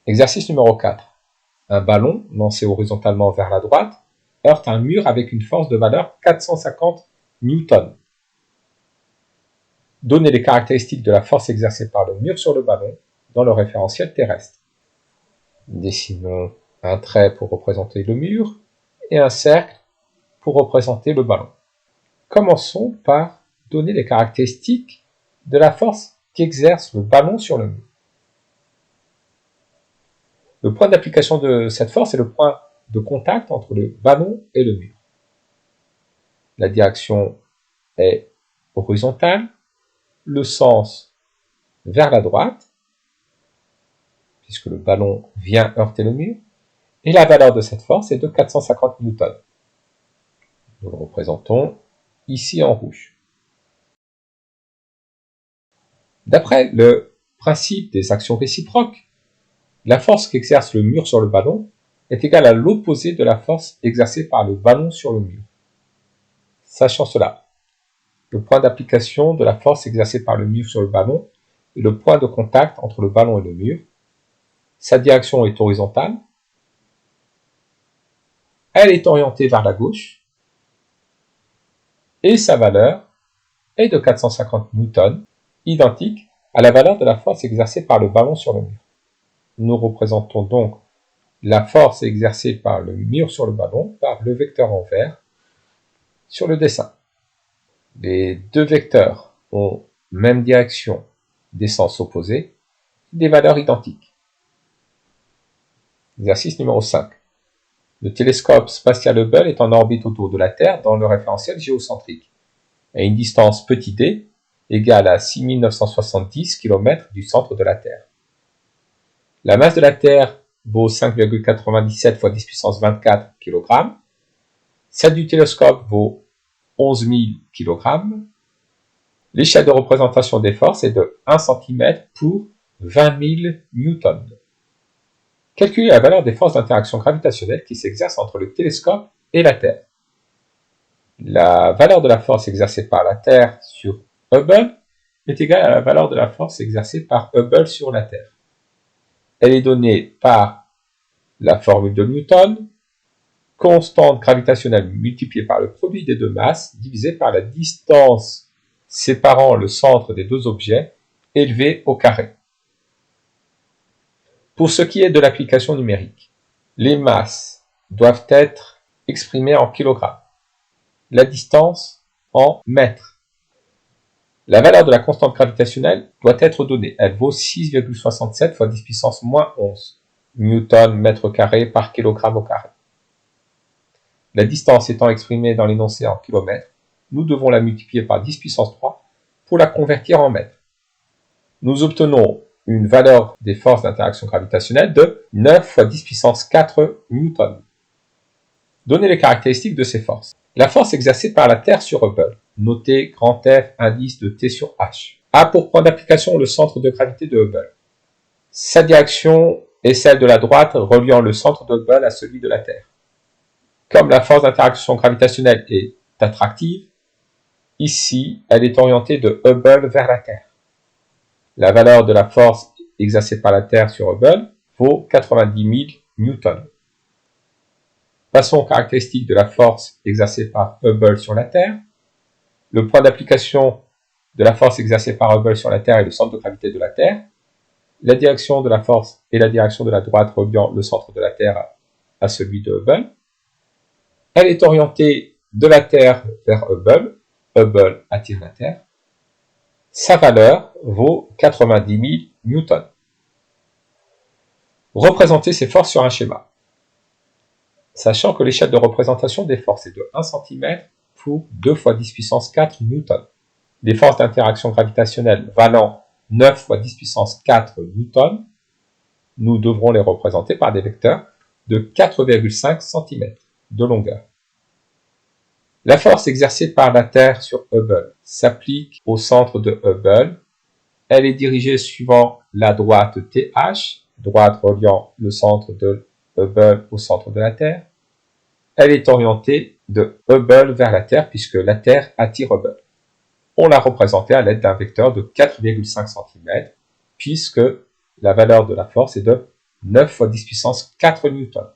Exercice numéro 4. Un ballon lancé horizontalement vers la droite heurte un mur avec une force de valeur 450 Newton. Donnez les caractéristiques de la force exercée par le mur sur le ballon dans le référentiel terrestre. Dessinons un trait pour représenter le mur et un cercle pour représenter le ballon. Commençons par donner les caractéristiques de la force qu'exerce le ballon sur le mur. Le point d'application de cette force est le point de contact entre le ballon et le mur. La direction est horizontale, le sens vers la droite, puisque le ballon vient heurter le mur, et la valeur de cette force est de 450 Newton. Nous le représentons ici en rouge. D'après le principe des actions réciproques, la force qu'exerce le mur sur le ballon est égale à l'opposé de la force exercée par le ballon sur le mur. Sachant cela, le point d'application de la force exercée par le mur sur le ballon est le point de contact entre le ballon et le mur. Sa direction est horizontale. Elle est orientée vers la gauche. Et sa valeur est de 450 Newton, identique à la valeur de la force exercée par le ballon sur le mur. Nous représentons donc la force exercée par le mur sur le ballon par le vecteur en vert sur le dessin. Les deux vecteurs ont même direction, des sens opposés, des valeurs identiques. Exercice numéro 5. Le télescope spatial Hubble est en orbite autour de la Terre dans le référentiel géocentrique, à une distance petit d égale à 6970 km du centre de la Terre. La masse de la Terre vaut 5,97 fois 10 puissance 24 kg. Celle du télescope vaut 11 000 kg. L'échelle de représentation des forces est de 1 cm pour 20 000 newtons. Calculez la valeur des forces d'interaction gravitationnelle qui s'exercent entre le télescope et la Terre. La valeur de la force exercée par la Terre sur Hubble est égale à la valeur de la force exercée par Hubble sur la Terre. Elle est donnée par la formule de Newton, constante gravitationnelle multipliée par le produit des deux masses divisé par la distance séparant le centre des deux objets élevée au carré. Pour ce qui est de l'application numérique, les masses doivent être exprimées en kilogrammes, la distance en mètres. La valeur de la constante gravitationnelle doit être donnée. Elle vaut 6,67 fois 10 puissance moins 11 newton mètre carré par kilogramme au carré. La distance étant exprimée dans l'énoncé en kilomètres, nous devons la multiplier par 10 puissance 3 pour la convertir en mètres. Nous obtenons une valeur des forces d'interaction gravitationnelle de 9 fois 10 puissance 4 newton. Donnez les caractéristiques de ces forces. La force exercée par la Terre sur Hubble, notée grand F indice de T sur H, a pour point d'application le centre de gravité de Hubble. Sa direction est celle de la droite reliant le centre de Hubble à celui de la Terre. Comme la force d'interaction gravitationnelle est attractive, ici elle est orientée de Hubble vers la Terre. La valeur de la force exercée par la Terre sur Hubble vaut 90 000 newtons. Passons aux caractéristiques de la force exercée par Hubble sur la Terre. Le point d'application de la force exercée par Hubble sur la Terre est le centre de gravité de la Terre. La direction de la force est la direction de la droite reliant le centre de la Terre à celui de Hubble. Elle est orientée de la Terre vers Hubble. Hubble attire la Terre. Sa valeur vaut 90 000 newtons. Représentez ces forces sur un schéma. Sachant que l'échelle de représentation des forces est de 1 cm pour 2 fois 10 puissance 4 newtons. Les forces d'interaction gravitationnelle valant 9 fois 10 puissance 4 newtons, nous devrons les représenter par des vecteurs de 4,5 cm de longueur. La force exercée par la Terre sur Hubble s'applique au centre de Hubble. Elle est dirigée suivant la droite TH, droite reliant le centre de Hubble au centre de la Terre. Elle est orientée de Hubble vers la Terre puisque la Terre attire Hubble. On l'a représentée à l'aide d'un vecteur de 4,5 cm puisque la valeur de la force est de 9 fois 10 puissance 4 newtons.